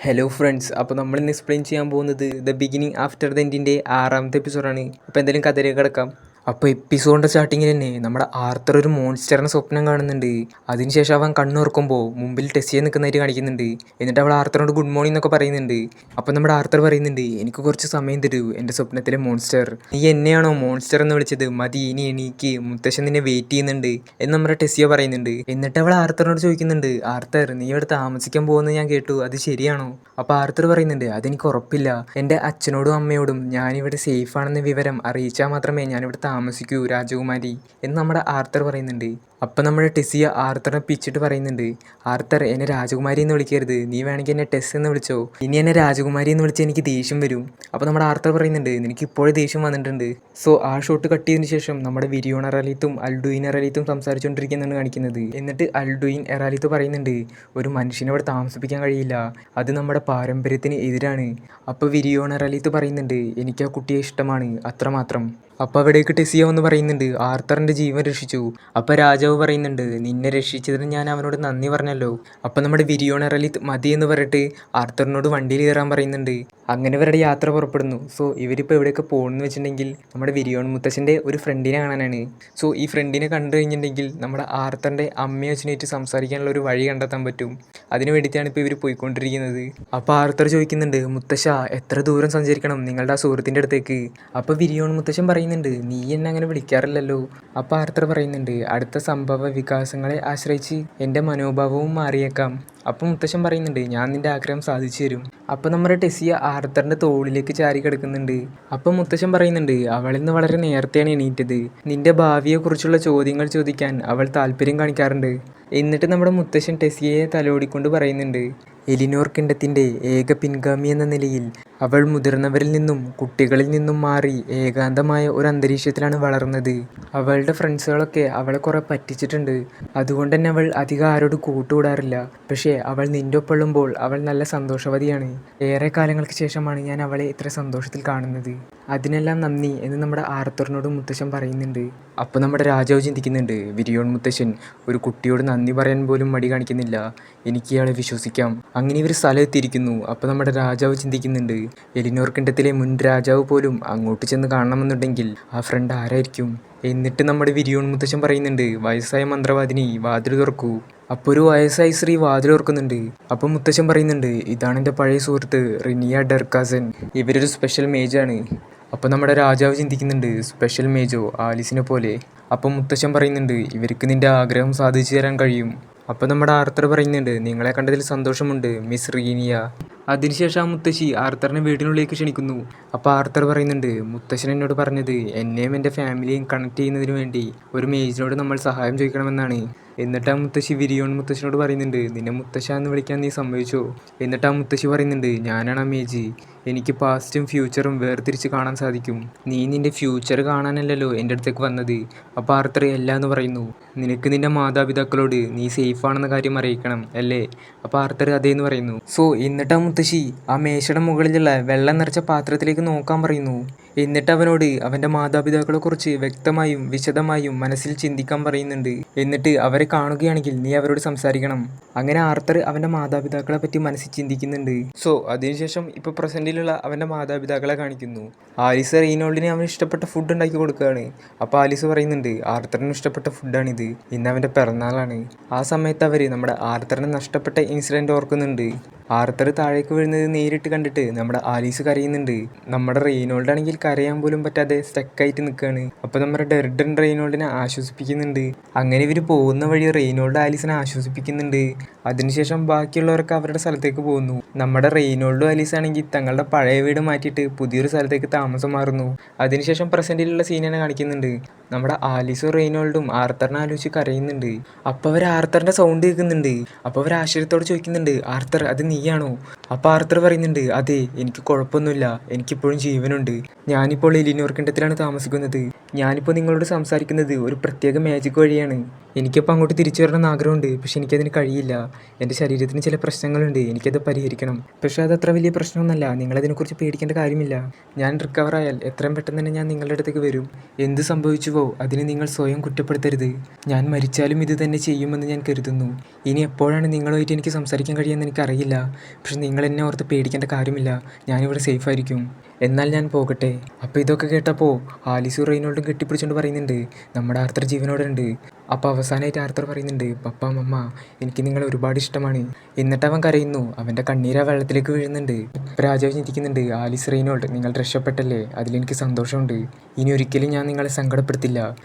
Hello friends, അപ്പോൾ നമ്മൾ ഇന്ന് എക്സ്പ്ലെയിൻ ചെയ്യാൻ പോകുന്നത് ദ ബിഗിനിങ് ആഫ്റ്റർ ദ എൻഡിൻ്റെ 6ാമത്തെ എപ്പിസോഡാണ്. അപ്പോൾ എന്തായാലും കഥയിലേക്ക് കിടക്കാം. അപ്പോൾ എപ്പിസോഡിൻ്റെ സ്റ്റാർട്ടിങ്ങിൽ തന്നെ നമ്മുടെ ആർത്തർ ഒരു മോൺസ്റ്ററിനെ സ്വപ്നം കാണുന്നുണ്ട്. അതിനുശേഷം അവൻ കണ്ണുറക്കുമ്പോൾ മുമ്പിൽ ടെസ്സിയെ നിൽക്കുന്നതായിട്ട് കാണിക്കുന്നുണ്ട്. എന്നിട്ട് അവൾ ആർത്തറിനോട് ഗുഡ് മോർണിംഗ് എന്നൊക്കെ പറയുന്നുണ്ട്. അപ്പോൾ നമ്മുടെ ആർത്തർ പറയുന്നുണ്ട്, എനിക്ക് കുറച്ച് സമയം തരൂ എൻ്റെ സ്വപ്നത്തിലെ മോൺസ്റ്റർ. നീ എന്നെയാണോ മോൺസ്റ്റർ എന്ന് വിളിച്ചത്? മതി, ഇനി എണീക്ക്, മുത്തശ്ശൻ നിന്നെ വെയിറ്റ് ചെയ്യുന്നുണ്ട് എന്ന് നമ്മുടെ ടെസ്സിയ പറയുന്നുണ്ട്. എന്നിട്ട് അവൾ ആർത്തറിനോട് ചോദിക്കുന്നുണ്ട്, ആർത്തർ നീ ഇവിടെ താമസിക്കാൻ പോകുന്നത് ഞാൻ കേട്ടു, അത് ശരിയാണോ? അപ്പോൾ ആർത്തർ പറയുന്നുണ്ട്, അതെനിക്ക് ഉറപ്പില്ല. എൻ്റെ അച്ഛനോടും അമ്മയോടും ഞാനിവിടെ സേഫ് ആണെന്ന വിവരം അറിയിച്ചാൽ മാത്രമേ ഞാനിവിടെ താമസിക്കൂ രാജകുമാരി എന്ന് നമ്മുടെ ആർത്തർ പറയുന്നുണ്ട്. അപ്പം നമ്മുടെ ടെസ്സിയ ആർത്തറിനെ പിച്ചിട്ട് പറയുന്നുണ്ട്, ആർത്തർ എന്നെ രാജകുമാരി എന്ന് വിളിക്കരുത്, നീ വേണമെങ്കിൽ എന്നെ ടെസ് എന്ന് വിളിച്ചോ, ഇനി എന്നെ രാജകുമാരി എന്ന് വിളിച്ചാൽ എനിക്ക് ദേഷ്യം വരും. അപ്പോൾ നമ്മുടെ ആർത്തർ പറയുന്നുണ്ട്, നിനക്ക് ഇപ്പോഴേ ദേഷ്യം വന്നിട്ടുണ്ട്. സോ ആ ഷോട്ട് കട്ട് ചെയ്തതിന് ശേഷം നമ്മുടെ വിരിയോൺ എറാലിത്തും അൽഡുയിൻ എറാലിത്തും സംസാരിച്ചുകൊണ്ടിരിക്കുന്നതാണ് കാണിക്കുന്നത്. എന്നിട്ട് അൽഡുയിൻ എറാലിത്ത് പറയുന്നുണ്ട്, ഒരു മനുഷ്യനെ ഇവിടെ താമസിപ്പിക്കാൻ കഴിയില്ല, അത് നമ്മുടെ പാരമ്പര്യത്തിന് എതിരാണ്. അപ്പോൾ വിരിയോൺ എറാലിത്ത് പറയുന്നുണ്ട്, എനിക്ക് ആ കുട്ടിയെ ഇഷ്ടമാണ്, അത്രമാത്രം. അപ്പോൾ അവിടേക്ക് ടെസ്സിയ എന്ന് പറയുന്നുണ്ട്, ആർത്തറിൻ്റെ ജീവൻ രക്ഷിച്ചു. അപ്പോൾ രാജാവ് പറയുന്നുണ്ട്, നിന്നെ രക്ഷിച്ചതിന് ഞാൻ അവനോട് നന്ദി പറഞ്ഞല്ലോ. അപ്പോൾ നമ്മുടെ വിരിയോൺ എറാലിത്ത് മതി എന്ന് പറഞ്ഞിട്ട് ആർത്തറിനോട് വണ്ടിയിൽ കയറാൻ പറയുന്നുണ്ട്. അങ്ങനെ ഇവരുടെ യാത്ര പുറപ്പെടുന്നു. സോ ഇവരിപ്പോൾ എവിടെയൊക്കെ പോകുന്നു വെച്ചിട്ടുണ്ടെങ്കിൽ നമ്മുടെ വിരിയോൺ മുത്തശ്ശൻ്റെ ഒരു ഫ്രണ്ടിനെ കാണാനാണ്. സോ ഈ ഫ്രണ്ടിനെ കണ്ടു കഴിഞ്ഞിട്ടുണ്ടെങ്കിൽ നമ്മുടെ ആർത്തറിൻ്റെ അമ്മയെ വെച്ചിട്ട് സംസാരിക്കാനുള്ള ഒരു വഴി കണ്ടെത്താൻ പറ്റും. അതിന് വേണ്ടിയിട്ടാണ് ഇപ്പോൾ ഇവർ പോയിക്കൊണ്ടിരിക്കുന്നത്. അപ്പോൾ ആർത്തർ ചോദിക്കുന്നുണ്ട്, മുത്തശ്ശ എത്ര ദൂരം സഞ്ചരിക്കണം നിങ്ങളുടെ ആ സുഹൃത്തിൻ്റെ അടുത്തേക്ക്? അപ്പോൾ വിരിയോൺ മുത്തശ്ശൻ പറയുന്നുണ്ട്, നീ എന്നെ അങ്ങനെ വിളിക്കാറില്ലല്ലോ. അപ്പോൾ ആർത്തർ പറയുന്നുണ്ട്, അടുത്ത സംഭവ വികാസങ്ങളെ ആശ്രയിച്ച് എൻ്റെ മനോഭാവവും മാറിയേക്കാം. അപ്പം മുത്തശ്ശൻ പറയുന്നുണ്ട്, ഞാൻ നിൻ്റെ ആഗ്രഹം സാധിച്ചു തരും. അപ്പം നമ്മുടെ ടെസ്സിയ ആർത്തറിൻ്റെ തോളിലേക്ക് ചാരി കിടക്കുന്നുണ്ട്. അപ്പം മുത്തശ്ശൻ പറയുന്നുണ്ട്, അവളിന്ന് വളരെ നേരത്തെയാണ് എണീറ്റത്. നിൻ്റെ ഭാവിയെക്കുറിച്ചുള്ള ചോദ്യങ്ങൾ ചോദിക്കാൻ അവൾ താല്പര്യം കാണിക്കാറുണ്ട്. എന്നിട്ട് നമ്മുടെ മുത്തശ്ശൻ ടെസ്സിയെ തലോടിക്കൊണ്ട് പറയുന്നുണ്ട്, എലിനോർ കിണ്ടത്തിൻ്റെ ഏക പിൻഗാമി എന്ന നിലയിൽ അവൾ മുതിർന്നവരിൽ നിന്നും കുട്ടികളിൽ നിന്നും മാറി ഏകാന്തമായ ഒരു അന്തരീക്ഷത്തിലാണ് വളർന്നത്. അവളുടെ ഫ്രണ്ട്സുകളൊക്കെ അവളെ കുറേ പറ്റിച്ചിട്ടുണ്ട്. അതുകൊണ്ട് തന്നെ അവൾ അധികം ആരോട് കൂട്ടുകൂടാറില്ല. പക്ഷേ അവൾ നിൻ്റെ ഒപ്പമുള്ളുമ്പോൾ അവൾ നല്ല സന്തോഷവതിയാണ്. ഏറെ കാലങ്ങൾക്ക് ശേഷമാണ് ഞാൻ അവളെ ഇത്ര സന്തോഷത്തിൽ കാണുന്നത്. അതിനെല്ലാം നന്ദി എന്ന് നമ്മുടെ ആർത്തറിനോട് മുത്തശ്ശൻ പറയുന്നുണ്ട്. അപ്പോൾ നമ്മുടെ രാജാവ് ചിന്തിക്കുന്നുണ്ട്, വിരിയോൺ മുത്തശ്ശൻ ഒരു കുട്ടിയോട് നന്ദി പറയാൻ പോലും മടി കാണിക്കുന്നില്ല, എനിക്ക് ഇയാളെ വിശ്വസിക്കാം. അങ്ങനെ ഇവർ സ്ഥലത്തെത്തിയിരിക്കുന്നു. അപ്പോൾ നമ്മുടെ രാജാവ് ചിന്തിക്കുന്നുണ്ട്, എലിനോർ കിണ്ടത്തിലെ മുൻ രാജാവ് പോലും അങ്ങോട്ട് ചെന്ന് കാണണമെന്നുണ്ടെങ്കിൽ ആ ഫ്രണ്ട് ആരായിരിക്കും? എന്നിട്ട് നമ്മുടെ വിരിയോൺ മുത്തശ്ശൻ പറയുന്നുണ്ട്, വയസ്സായ മന്ത്രവാദിനി വാതിൽ തുറക്കൂ. അപ്പോൾ ഒരു വയസ്സായ സ്ത്രീ വാതിൽ തുറക്കുന്നുണ്ട്. അപ്പോൾ മുത്തശ്ശൻ പറയുന്നുണ്ട്, ഇതാണ് എൻ്റെ പഴയ സുഹൃത്ത് റിനിയ ഡെർക്കാസൻ, ഇവരൊരു സ്പെഷ്യൽ മേജാണ്. അപ്പോൾ നമ്മുടെ രാജാവ് ചിന്തിക്കുന്നുണ്ട്, സ്പെഷ്യൽ മേജോ, ആലിസിനെ പോലെ. അപ്പം മുത്തശ്ശൻ പറയുന്നുണ്ട്, ഇവർക്ക് നിൻ്റെ ആഗ്രഹം സാധിച്ചു തരാൻ കഴിയും. അപ്പോൾ നമ്മുടെ ആർത്തർ പറയുന്നുണ്ട്, നിങ്ങളെ കണ്ടതിൽ സന്തോഷമുണ്ട് മിസ് റീനിയ. അതിനുശേഷം ആ മുത്തശ്ശി ആർത്തറിനെ വീടിനുള്ളിലേക്ക് ക്ഷണിക്കുന്നു. അപ്പോൾ ആർത്തർ പറയുന്നുണ്ട്, മുത്തശ്ശൻ എന്നോട് പറഞ്ഞത് എന്നെയും എൻ്റെ ഫാമിലിയെയും കണക്ട് ചെയ്യുന്നതിന് വേണ്ടി ഒരു മേജിനോട് നമ്മൾ സഹായം ചോദിക്കണമെന്നാണ്. എന്നിട്ട് ആ മുത്തശ്ശി വിരിയോൺ മുത്തശ്ശനോട് പറയുന്നുണ്ട്, നിന്നെ മുത്തശ്ശ എന്ന് വിളിക്കാൻ നീ സമ്മതിച്ചോ? എന്നിട്ട് ആ മുത്തശ്ശി പറയുന്നുണ്ട്, ഞാനാണ് ആ മേജ്, എനിക്ക് പാസ്റ്റും ഫ്യൂച്ചറും വേർതിരിച്ച് കാണാൻ സാധിക്കും. നീ നിൻ്റെ ഫ്യൂച്ചർ കാണാനല്ലല്ലോ എൻ്റെ അടുത്തേക്ക് വന്നത്. അപ്പോൾ ആർത്തർ എല്ലാം എന്ന് പറയുന്നു. നിനക്ക് നിൻ്റെ മാതാപിതാക്കളോട് നീ സേഫ് ആണെന്ന കാര്യം അറിയിക്കണം അല്ലേ? അപ്പോൾ ആർത്തർ അതേന്ന് പറയുന്നു. സോ എന്നിട്ട് ആ മുത്തശ്ശി ആ മേശയുടെ മുകളിലുള്ള വെള്ളം നിറച്ച പാത്രത്തിലേക്ക് നോക്കാൻ പറയുന്നു. എന്നിട്ട് അവനോട് അവൻ്റെ മാതാപിതാക്കളെക്കുറിച്ച് വ്യക്തമായും വിശദമായും മനസ്സിൽ ചിന്തിക്കാൻ പറയുന്നുണ്ട്. എന്നിട്ട് അവരെ കാണുകയാണെങ്കിൽ നീ അവരോട് സംസാരിക്കണം. അങ്ങനെ ആർത്തർ അവൻ്റെ മാതാപിതാക്കളെ പറ്റി മനസ്സിൽ ചിന്തിക്കുന്നുണ്ട്. സോ അതിനുശേഷം ഇപ്പോൾ പ്രസൻറ്റിലുള്ള അവൻ്റെ മാതാപിതാക്കളെ കാണിക്കുന്നു. ആലിസ് റെയ്നോൾഡിന് അവന് ഇഷ്ടപ്പെട്ട ഫുഡ് ഉണ്ടാക്കി കൊടുക്കുകയാണ്. അപ്പോൾ ആലിസ് പറയുന്നുണ്ട്, ആർത്തറിന് ഇഷ്ടപ്പെട്ട ഫുഡാണിത്, ഇന്ന് അവൻ്റെ പിറന്നാളാണ്. ആ സമയത്ത് അവർ നമ്മുടെ ആർത്തറിന് നഷ്ടപ്പെട്ട ഇൻസിഡൻറ്റ് ഓർക്കുന്നുണ്ട്. ആർത്തർ താഴേക്ക് വീഴുന്നത് നേരിട്ട് കണ്ടിട്ട് നമ്മുടെ ആലീസ് കരയുന്നുണ്ട്. നമ്മുടെ റെയ്നോൾഡ് ആണെങ്കിൽ കരയാൻ പോലും പറ്റാതെ സ്റ്റക്കായിട്ട് നിൽക്കുകയാണ്. അപ്പോൾ നമ്മുടെ ഡെർഡൻ റെയ്നോൾഡിനെ ആശ്വസിപ്പിക്കുന്നുണ്ട്. അങ്ങനെ ഇവർ പോകുന്ന വഴി റെയ്നോൾഡ് ആലീസിനെ ആശ്വസിപ്പിക്കുന്നുണ്ട്. അതിനുശേഷം ബാക്കിയുള്ളവരൊക്കെ അവരുടെ സ്ഥലത്തേക്ക് പോകുന്നു. നമ്മുടെ റെയ്നോൾഡും ആലീസ് ആണെങ്കിൽ തങ്ങളുടെ പഴയ വീട് മാറ്റിയിട്ട് പുതിയൊരു സ്ഥലത്തേക്ക് താമസം മാറുന്നു. അതിനുശേഷം പ്രസൻറ്റിലുള്ള സീനിനെ കാണിക്കുന്നുണ്ട്. നമ്മുടെ ആലീസും റെയ്നോൾഡും ആർത്തറിനെ ആലോചിച്ച് കരയുന്നുണ്ട്. അപ്പോൾ അവർ ആർത്തറിൻ്റെ സൗണ്ട് കേൾക്കുന്നുണ്ട്. അപ്പോൾ അവർ ആശ്ചര്യത്തോട് ചോദിക്കുന്നുണ്ട്, ആർത്തർ അത് നീയാണോ? അപ്പോൾ ആർത്തർ പറയുന്നുണ്ട്, അതെ, എനിക്ക് കുഴപ്പമൊന്നുമില്ല, എനിക്കിപ്പോഴും ജീവനുണ്ട്. ഞാനിപ്പോൾ എലിനോർ കിണ്ടത്തിലാണ് താമസിക്കുന്നത്. ഞാനിപ്പോൾ നിങ്ങളോട് സംസാരിക്കുന്നത് ഒരു പ്രത്യേക മാജിക് വഴിയാണ്. എനിക്കിപ്പോൾ അങ്ങോട്ട് തിരിച്ചു വരണമെന്ന് ആഗ്രഹമുണ്ട്, പക്ഷെ എനിക്കതിന് കഴിയില്ല. എൻ്റെ ശരീരത്തിന് ചില പ്രശ്നങ്ങളുണ്ട്, എനിക്കത് പരിഹരിക്കണം. പക്ഷേ അതത്ര വലിയ പ്രശ്നമൊന്നുമല്ല, നിങ്ങളതിനെക്കുറിച്ച് പേടിക്കേണ്ട കാര്യമില്ല. ഞാൻ റിക്കവറായാൽ എത്രയും പെട്ടെന്ന് തന്നെ ഞാൻ നിങ്ങളുടെ അടുത്തേക്ക് വരും. എന്ത് സംഭവിച്ചുവോ അതിന് നിങ്ങൾ സ്വയം കുറ്റപ്പെടുത്തരുത്. ഞാൻ മരിച്ചാലും ഇത് തന്നെ ചെയ്യുമെന്ന് ഞാൻ കരുതുന്നു. ഇനി എപ്പോഴാണ് നിങ്ങളുമായിട്ട് എനിക്ക് സംസാരിക്കാൻ കഴിയുമെന്ന് എനിക്കറിയില്ല. പക്ഷെ നിങ്ങൾ നിങ്ങൾ എന്നെ ഓർത്ത് പേടിക്കേണ്ട കാര്യമില്ല, ഞാനിവിടെ സേഫായിരിക്കും. എന്നാൽ ഞാൻ പോകട്ടെ. അപ്പോൾ ഇതൊക്കെ കേട്ടപ്പോൾ ആലീസും റെയ്നോൾഡും കെട്ടിപ്പിടിച്ചുകൊണ്ട് പറയുന്നുണ്ട്, നമ്മുടെ ആർത്തർ ജീവനോടെ ഉണ്ട്. അപ്പോൾ അവസാനമായിട്ട് ആർത്തർ പറയുന്നുണ്ട്, പപ്പ മമ്മ എനിക്ക് നിങ്ങളെ ഒരുപാട് ഇഷ്ടമാണ്. എന്നിട്ട് അവൻ കരയുന്നു, അവൻ്റെ കണ്ണീര് ആ വെള്ളത്തിലേക്ക് വീഴുന്നുണ്ട്. ഇപ്പോൾ രാജാവ് ചിന്തിക്കുന്നുണ്ട്, ആലീസ് റെയ്നോൾഡ് നിങ്ങൾ രക്ഷപ്പെട്ടല്ലേ, അതിലെനിക്ക് സന്തോഷമുണ്ട്. ഇനി ഒരിക്കലും ഞാൻ നിങ്ങളെ സങ്കടപ്പെടുത്തില്ല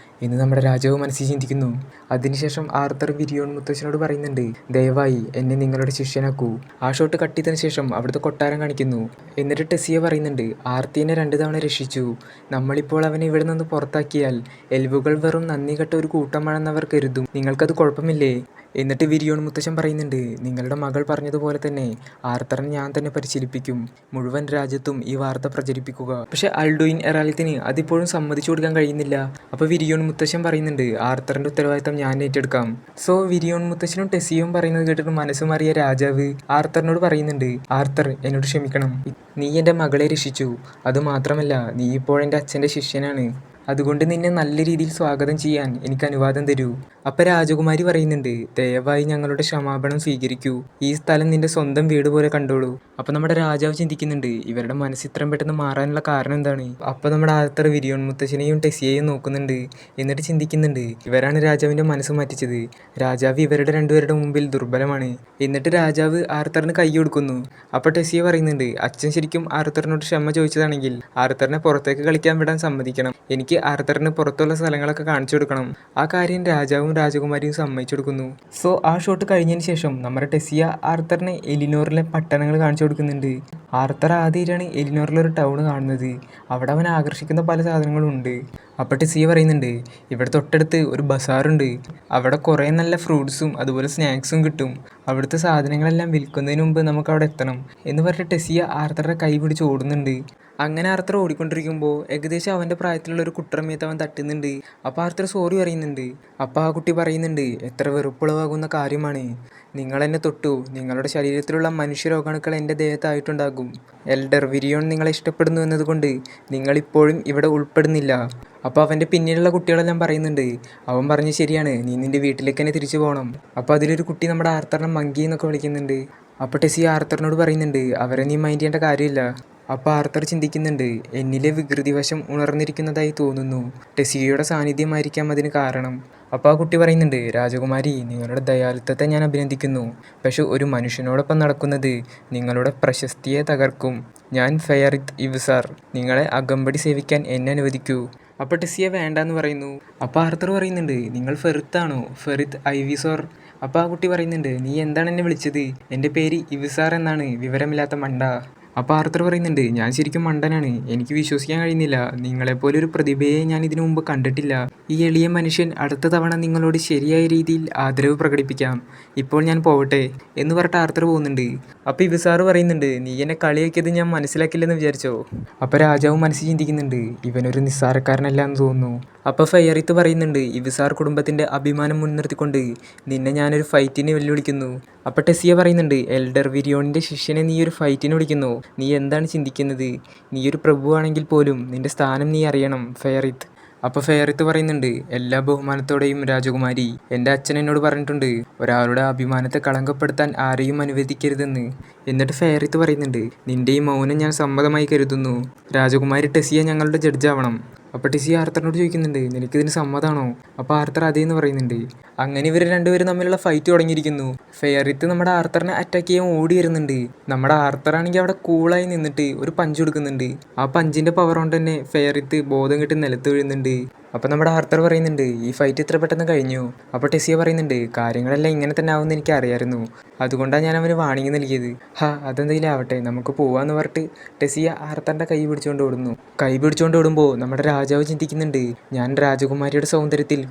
എന്ന് നമ്മുടെ രാജാവ് മനസ്സിൽ ചിന്തിക്കുന്നു. അതിനുശേഷം ആർത്തർ വിരിയോൺ മുത്തശ്ശനോട് പറയുന്നുണ്ട്, ദയവായി എന്നെ നിങ്ങളുടെ ശിഷ്യനാക്കൂ. ആ ഷോട്ട് കട്ട് ചെയ്തതിന് ശേഷം അവിടുത്തെ കൊട്ടാരം കാണിക്കുന്നു. എന്നിട്ട് ടെസിയ പറയുന്നുണ്ട്, ആർത്തിനെ 2 തവണ രക്ഷിച്ചു. നമ്മളിപ്പോൾ അവനെ ഇവിടെ നിന്ന് പുറത്താക്കിയാൽ എൽവുകൾ വെറും നന്ദി കെട്ട ഒരു കൂട്ടമാണെന്നവർ കരുതും. നിങ്ങൾക്കത് കുഴപ്പമില്ലേ? എന്നിട്ട് വിരിയോൺ മുത്തശ്ശൻ പറയുന്നുണ്ട്, നിങ്ങളുടെ മകൾ പറഞ്ഞതുപോലെ തന്നെ ആർത്തറിനെ ഞാൻ തന്നെ പരിശീലിപ്പിക്കും. മുഴുവൻ രാജ്യത്തും ഈ വാർത്ത പ്രചരിപ്പിക്കുക. പക്ഷേ അൾഡുയിൻ എറാലത്തിന് അതിപ്പോഴും സമ്മതിച്ചു കൊടുക്കാൻ കഴിയുന്നില്ല. അപ്പോൾ വിരിയോൺ മുത്തശ്ശൻ പറയുന്നുണ്ട്, ആർത്തറിൻ്റെ ഉത്തരവാദിത്തം ഞാൻ ഏറ്റെടുക്കാം. സോ വിരിയോൺ മുത്തശ്ശനും ടെസിയും പറയുന്നത് കേട്ടിട്ട് മനസ്സ് മാറിയ രാജാവ് ആർത്തറിനോട് പറയുന്നുണ്ട്, ആർത്തർ എന്നോട് ക്ഷമിക്കണം, നീ എൻ്റെ മകളെ രക്ഷിച്ചു. അതുമാത്രമല്ല നീ ഇപ്പോൾ എൻ്റെ അച്ഛൻ്റെ ശിഷ്യനാണ്. അതുകൊണ്ട് നിന്നെ നല്ല രീതിയിൽ സ്വാഗതം ചെയ്യാൻ എനിക്ക് അനുവാദം തരൂ. അപ്പം രാജകുമാരി പറയുന്നുണ്ട്, ദയവായി ഞങ്ങളുടെ ക്ഷമാപണം സ്വീകരിക്കൂ. ഈ സ്ഥലം നിന്റെ സ്വന്തം വീട് പോലെ കണ്ടോളൂ. അപ്പം നമ്മുടെ രാജാവ് ചിന്തിക്കുന്നുണ്ട്, ഇവരുടെ മനസ്സ് ഇത്രയും പെട്ടെന്ന് മാറാനുള്ള കാരണം എന്താണ്? അപ്പം നമ്മുടെ ആർത്തർ വിരിയോൺ മുത്തശ്ശനെയും ടെസിയെയും നോക്കുന്നുണ്ട്. എന്നിട്ട് ചിന്തിക്കുന്നുണ്ട്, ഇവരാണ് രാജാവിൻ്റെ മനസ്സ് മാറ്റിച്ചത്. രാജാവ് ഇവരുടെ രണ്ടുപേരുടെ മുമ്പിൽ ദുർബലമാണ്. എന്നിട്ട് രാജാവ് ആർത്തറിന് കൈ കൊടുക്കുന്നു. അപ്പോൾ ടെസിയ പറയുന്നുണ്ട്, അച്ഛൻ ശരിക്കും ആർത്തറിനോട് ക്ഷമ ചോദിച്ചതാണെങ്കിൽ ആർത്തറിനെ പുറത്തേക്ക് കളിക്കാൻ വിടാൻ സമ്മതിക്കണം. എനിക്ക് ആർത്തറിന് പുറത്തുള്ള സ്ഥലങ്ങളൊക്കെ കാണിച്ചു കൊടുക്കണം. ആ കാര്യം രാജാവും രാജകുമാരിയും സമ്മതിച്ചു കൊടുക്കുന്നു. സോ ആ ഷോട്ട് കഴിഞ്ഞതിന് ശേഷം നമ്മുടെ ടെസിയ ആർത്തറിനെ എലിനോറിലെ പട്ടണങ്ങൾ കാണിച്ചു കൊടുക്കുന്നുണ്ട്. ആർത്തർ ആദ്യമായിട്ടാണ് എലിനോറിലൊരു ടൗൺ കാണുന്നത്. അവിടെ അവൻ ആകർഷിക്കുന്ന പല സാധനങ്ങളും ഉണ്ട്. അപ്പോൾ ടെസിയ പറയുന്നുണ്ട്, ഇവിടെ തൊട്ടടുത്ത് ഒരു ബസാറുണ്ട്. അവിടെ കുറേ നല്ല ഫ്രൂട്ട്സും അതുപോലെ സ്നാക്സും കിട്ടും. അവിടുത്തെ സാധനങ്ങളെല്ലാം വിൽക്കുന്നതിന് മുമ്പ് നമുക്ക് അവിടെ എത്തണം എന്ന് പറഞ്ഞിട്ട് ടെസിയ ആർത്തറുടെ കൈ പിടിച്ച് ഓടുന്നുണ്ട്. അങ്ങനെ ആർത്തർ ഓടിക്കൊണ്ടിരിക്കുമ്പോൾ ഏകദേശം അവൻ്റെ പ്രായത്തിലുള്ള ഒരു കുട്ടറമേത്ത് അവൻ തട്ടുന്നുണ്ട്. അപ്പോൾ ആർത്തർ സോറി പറയുന്നുണ്ട്. അപ്പോൾ ആ കുട്ടി പറയുന്നുണ്ട്, എത്ര വെറുപ്പുളവാകുന്ന കാര്യമാണ്, നിങ്ങളെന്നെ തൊട്ടു, നിങ്ങളുടെ ശരീരത്തിലുള്ള മനുഷ്യരോഗാണുക്കൾ എൻ്റെ ദേഹത്തായിട്ടുണ്ടാകും. എൽഡർ വിരിയോൺ നിങ്ങളെ ഇഷ്ടപ്പെടുന്നു എന്നതുകൊണ്ട് നിങ്ങളിപ്പോഴും ഇവിടെ ഉൾപ്പെടുന്നില്ല. അപ്പോൾ അവൻ്റെ പിന്നിലുള്ള കുട്ടികളെല്ലാം പറയുന്നുണ്ട്, അവൻ പറഞ്ഞ് ശരിയാണ്, നീ നിൻ്റെ വീട്ടിലേക്ക് തന്നെ തിരിച്ചു പോകണം. അപ്പോൾ അതിലൊരു കുട്ടി നമ്മുടെ ആർത്തറിനെ മങ്കി എന്നൊക്കെ വിളിക്കുന്നുണ്ട്. അപ്പോൾ ടെസി ആർത്തറിനോട് പറയുന്നുണ്ട്, അവരെ നീ മൈൻഡ് ചെയ്യേണ്ട കാര്യമില്ല. അപ്പോൾ ആർത്തർ ചിന്തിക്കുന്നുണ്ട്, എന്നിലെ വികൃതിവശം ഉണർന്നിരിക്കുന്നതായി തോന്നുന്നു. ടെസിയയുടെ സാന്നിധ്യമായിരിക്കാം അതിന് കാരണം. അപ്പോൾ ആ കുട്ടി പറയുന്നുണ്ട്, രാജകുമാരി നിങ്ങളുടെ ദയാലുത്വത്തെ ഞാൻ അഭിനന്ദിക്കുന്നു. പക്ഷെ ഒരു മനുഷ്യനോടൊപ്പം നടക്കുന്നത് നിങ്ങളുടെ പ്രശസ്തിയെ തകർക്കും. ഞാൻ ഫെയറിത്ത് ഇവ്സാർ, നിങ്ങളെ അകമ്പടി സേവിക്കാൻ എന്നെ അനുവദിക്കൂ. അപ്പോൾ ടെസിയ വേണ്ടാന്ന് പറയുന്നു. അപ്പോൾ ആർത്തർ പറയുന്നുണ്ട്, നിങ്ങൾ ഫെറിത്താണോ? ഫെറിത്ത് ഐവിസോർ. അപ്പോൾ ആ കുട്ടി പറയുന്നുണ്ട്, നീ എന്താണ് എന്നെ വിളിച്ചത്? എൻ്റെ പേര് ഇവിസാർ എന്നാണ്, വിവരമില്ലാത്ത മണ്ട. അപ്പോൾ ആർത്തർ പറയുന്നുണ്ട്, ഞാൻ ശരിക്കും മണ്ടനാണ്, എനിക്ക് വിശ്വസിക്കാൻ കഴിയുന്നില്ല, നിങ്ങളെപ്പോലെ ഒരു പ്രതിഭയെ ഞാൻ ഇതിനു മുമ്പ് കണ്ടിട്ടില്ല. ഈ എളിയ മനുഷ്യൻ അടുത്ത തവണ നിങ്ങളോട് ശരിയായ രീതിയിൽ ആദരവ് പ്രകടിപ്പിക്കാം. ഇപ്പോൾ ഞാൻ പോവട്ടെ എന്ന് പറഞ്ഞിട്ട് ആർത്തർ പോകുന്നുണ്ട്. അപ്പോൾ ഇവസാറ് പറയുന്നുണ്ട്, നീ എന്നെ കളിയാക്കിയത് ഞാൻ മനസ്സിലാക്കില്ലെന്ന് വിചാരിച്ചോ? അപ്പോൾ രാജാവ് മനസ്സിൽ ചിന്തിക്കുന്നുണ്ട്, ഇവനൊരു നിസ്സാരക്കാരനല്ല എന്ന് തോന്നുന്നു. അപ്പോൾ ഫെയറിത്ത് പറയുന്നുണ്ട്, ഇവസാർ കുടുംബത്തിൻ്റെ അഭിമാനം മുൻനിർത്തിക്കൊണ്ട് നിന്നെ ഞാനൊരു ഫൈറ്റിന് വെല്ലുവിളിക്കുന്നു. അപ്പോൾ ടെസിയ പറയുന്നുണ്ട്, എൽഡർ വിരിയോണിൻ്റെ ശിഷ്യനെ നീ ഒരു ഫൈറ്റിന് വിളിക്കുന്നു? നീ എന്താണ് ചിന്തിക്കുന്നത്? നീ ഒരു പ്രഭുവാണെങ്കിൽ പോലും നിൻ്റെ സ്ഥാനം നീ അറിയണം ഫെയറിത്ത്. അപ്പോൾ ഫെയറിത്ത് പറയുന്നുണ്ട്, എല്ലാ ബഹുമാനത്തോടെയും രാജകുമാരി, എൻ്റെ അച്ഛൻ എന്നോട് പറഞ്ഞിട്ടുണ്ട് ഒരാളുടെ അഭിമാനത്തെ കളങ്കപ്പെടുത്താൻ ആരെയും അനുവദിക്കരുതെന്ന്. എന്നിട്ട് ഫെയറിത്ത് പറയുന്നുണ്ട്, നിൻ്റെ ഈ മൗനം ഞാൻ സമ്മതമായി കരുതുന്നു. രാജകുമാരി ടെസിയ ഞങ്ങളുടെ ജഡ്ജാവണം. അപ്പോൾ ടെസിയ ആർത്തറിനോട് ചോദിക്കുന്നുണ്ട്, നിനക്കിതിന് സമ്മതമാണോ? അപ്പോൾ ആർത്തർ അതേന്ന് പറയുന്നുണ്ട്. അങ്ങനെ ഇവർ രണ്ടുപേരും തമ്മിലുള്ള ഫൈറ്റ് തുടങ്ങിയിരിക്കുന്നു. ഫെയറിത്ത് നമ്മുടെ ആർത്തറിനെ അറ്റാക്ക് ചെയ്യാൻ ഓടി വരുന്നുണ്ട്. നമ്മുടെ ആർത്തറാണെങ്കിൽ അവിടെ കൂളായി നിന്നിട്ട് ഒരു പഞ്ച് കൊടുക്കുന്നുണ്ട്. ആ പഞ്ചിൻ്റെ പവർ കൊണ്ട് തന്നെ ഫെയറിത്ത് ബോധം കെട്ടി നിലത്ത് വീഴുന്നുണ്ട്. അപ്പോൾ നമ്മുടെ ആർത്തർ പറയുന്നുണ്ട്, ഈ ഫൈറ്റ് ഇത്ര പെട്ടെന്ന് കഴിഞ്ഞു. അപ്പോൾ ടെസിയ പറയുന്നുണ്ട്, കാര്യങ്ങളെല്ലാം ഇങ്ങനെ തന്നെ ആവുമെന്ന് എനിക്ക് അറിയാമായിരുന്നു, അതുകൊണ്ടാണ് ഞാൻ അവന് വാണിംഗ് നൽകിയത്. അതെന്തെങ്കിലും ആവട്ടെ, നമുക്ക് പോവാന്ന് പറഞ്ഞിട്ട് ടെസിയ ആർത്തറിൻ്റെ കൈ പിടിച്ചുകൊണ്ട് ഓടുന്നു. കൈ പിടിച്ചുകൊണ്ട് ഓടുമ്പോൾ നമ്മുടെ രാജാവ് ചിന്തിക്കുന്നുണ്ട്, ഞാൻ രാജകുമാരിയുടെ സൗന്ദര്യത്തിൽ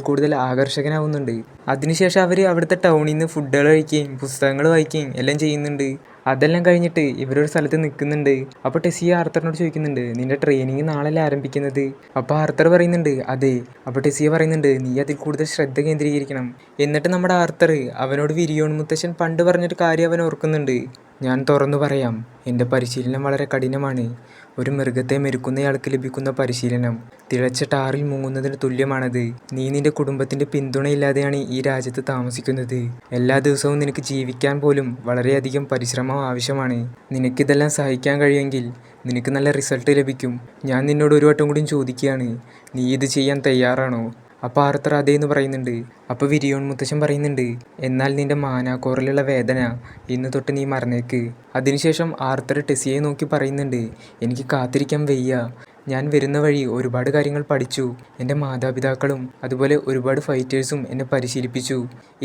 കൂടുതൽ ആകർഷകനാവുന്നുണ്ട്. അതിനുശേഷം അവർ അവിടുത്തെ ടൗണിൽ നിന്ന് ഫുഡുകൾ കഴിക്കുകയും പുസ്തകങ്ങൾ വായിക്കുകയും എല്ലാം ചെയ്യുന്നുണ്ട്. അതെല്ലാം കഴിഞ്ഞിട്ട് ഇവരൊരു സ്ഥലത്ത് നിൽക്കുന്നുണ്ട്. അപ്പോൾ ടെസിയ ആർത്തറിനോട് ചോദിക്കുന്നുണ്ട്, നിൻ്റെ ട്രെയിനിങ് നാളെ ആരംഭിക്കുന്നത്? അപ്പോൾ ആർത്തർ പറയുന്നുണ്ട്, അതെ. അപ്പോൾ ടെസിയ പറയുന്നുണ്ട്, നീ അതിൽ കൂടുതൽ ശ്രദ്ധ കേന്ദ്രീകരിക്കണം. എന്നിട്ട് നമ്മുടെ ആർത്തർ അവനോട് വിരിയോൺ മുത്തശ്ശൻ പണ്ട് പറഞ്ഞൊരു കാര്യം അവൻ ഓർക്കുന്നുണ്ട്, ഞാൻ തുറന്നു പറയാം, എൻ്റെ പരിശീലനം വളരെ കഠിനമാണ്. ഒരു മൃഗത്തെ മെരുക്കുന്നയാൾക്ക് ലഭിക്കുന്ന പരിശീലനം തിളച്ച ടാറിൽ മുങ്ങുന്നതിന് തുല്യമാണത്. നീ നിന്റെ കുടുംബത്തിൻ്റെ പിന്തുണയില്ലാതെയാണ് ഈ രാജ്യത്ത് താമസിക്കുന്നത്. എല്ലാ ദിവസവും നിനക്ക് ജീവിക്കാൻ പോലും വളരെയധികം പരിശ്രമം ആവശ്യമാണ്. നിനക്കിതെല്ലാം സഹിക്കാൻ കഴിയുമെങ്കിൽ നിനക്ക് നല്ല റിസൾട്ട് ലഭിക്കും. ഞാൻ നിന്നോട് ഒരു വട്ടം കൂടി ചോദിക്കുകയാണ്, നീ ഇത് ചെയ്യാൻ തയ്യാറാണോ? അപ്പോൾ ആർത്തർ അതേന്ന് പറയുന്നുണ്ട്. അപ്പോൾ വിരിയോൺ മുത്തശ്ശൻ പറയുന്നുണ്ട്, എന്നാൽ നിന്റെ മാനാക്കോറിലുള്ള വേദന ഇന്ന് തൊട്ട് നീ മറന്നേക്ക്. അതിനുശേഷം ആർത്തർ ടെസ്സിയെ നോക്കി പറയുന്നുണ്ട്, എനിക്ക് കാത്തിരിക്കാൻ വയ്യ. ഞാൻ വരുന്ന വഴി ഒരുപാട് കാര്യങ്ങൾ പഠിച്ചു. എൻ്റെ മാതാപിതാക്കളും അതുപോലെ ഒരുപാട് ഫൈറ്റേഴ്സും എന്നെ പരിശീലിപ്പിച്ചു.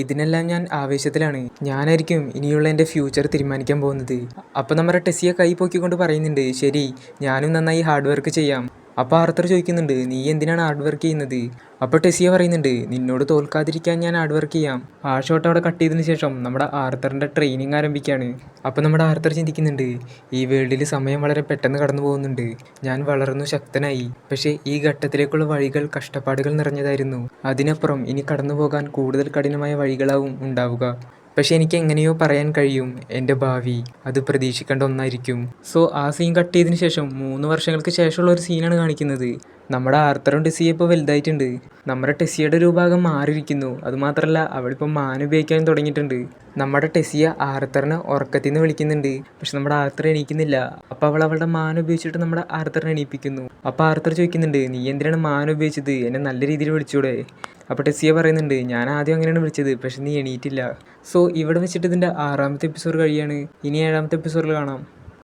ഇതിനെല്ലാം ഞാൻ ആവേശത്തിലാണ്. ഞാനായിരിക്കും ഇനിയുള്ള എൻ്റെ ഫ്യൂച്ചർ തീരുമാനിക്കാൻ പോകുന്നത്. അപ്പോൾ നമ്മുടെ ടെസ്സിയെ കൈ പൊക്കിക്കൊണ്ട് പറയുന്നുണ്ട്, ശരി, ഞാനും നന്നായി ഹാർഡ് വർക്ക് ചെയ്യാം. അപ്പോൾ ആർത്തർ ചോദിക്കുന്നുണ്ട്, നീ എന്തിനാണ് ഹാർഡ് വർക്ക് ചെയ്യുന്നത്? അപ്പോൾ ടെസ്സിയ പറയുന്നുണ്ട്, നിന്നോട് തോൽക്കാതിരിക്കാൻ ഞാൻ ഹാർഡ് വർക്ക് ചെയ്യാം. ആ ഷോട്ട് അവിടെ കട്ട് ചെയ്തതിന് ശേഷം നമ്മുടെ ആർത്തറിൻ്റെ ട്രെയിനിങ് ആരംഭിക്കുകയാണ്. അപ്പോൾ നമ്മുടെ ആർത്തർ ചിന്തിക്കുന്നുണ്ട്, ഈ വേൾഡിൽ സമയം വളരെ പെട്ടെന്ന് കടന്നു പോകുന്നുണ്ട്. ഞാൻ വളർന്നു ശക്തനായി, പക്ഷേ ഈ ഘട്ടത്തിലേക്കുള്ള വഴികൾ കഷ്ടപ്പാടുകൾ നിറഞ്ഞതായിരുന്നു. അതിനപ്പുറം ഇനി കടന്നു പോകാൻ കൂടുതൽ കഠിനമായ വഴികളാവും ഉണ്ടാവുക. പക്ഷെ എനിക്ക് എങ്ങനെയോ പറയാൻ കഴിയും, എൻ്റെ ഭാവി അത് പ്രതീക്ഷിക്കേണ്ട ഒന്നായിരിക്കും. സോ ആ സീൻ കട്ട് ചെയ്തതിന് ശേഷം 3 വർഷങ്ങൾക്ക് ശേഷമുള്ള ഒരു സീനാണ് കാണിക്കുന്നത്. നമ്മുടെ ആർത്തറും ടെസ്സിയെ ഇപ്പോൾ വലുതായിട്ടുണ്ട്. നമ്മുടെ ടെസ്സിയുടെ ഒരു ഭാഗം മാറിയിരിക്കുന്നു. അതുമാത്രമല്ല, അവളിപ്പോൾ മാൻ ഉപയോഗിക്കാൻ തുടങ്ങിയിട്ടുണ്ട്. നമ്മുടെ ടെസ്സിയ ആർത്തറിനെ ഉറക്കത്തിൽ നിന്ന് വിളിക്കുന്നുണ്ട്. പക്ഷെ നമ്മുടെ ആർത്തർ എണീക്കുന്നില്ല. അപ്പോൾ അവൾ അവളുടെ മാൻ ഉപയോഗിച്ചിട്ട് നമ്മുടെ ആർത്തറിനെ എണീപ്പിക്കുന്നു. അപ്പോൾ ആർത്തർ ചോദിക്കുന്നുണ്ട്, നീ എന്തിനാണ് മാൻ ഉപയോഗിച്ചത്? എന്നെ നല്ല രീതിയിൽ വിളിച്ചൂടെ? അപ്പോൾ ടെസ്സിയ പറയുന്നുണ്ട്, ഞാൻ ആദ്യം അങ്ങനെയാണ് വിളിച്ചത്, പക്ഷെ നീ എണീറ്റില്ല. സോ ഇവിടെ വെച്ചിട്ട് ഇതിൻ്റെ 6ാമത്തെ എപ്പിസോഡ് കഴിയാണ്. ഇനി 7ാമത്തെ എപ്പിസോഡിൽ കാണാം.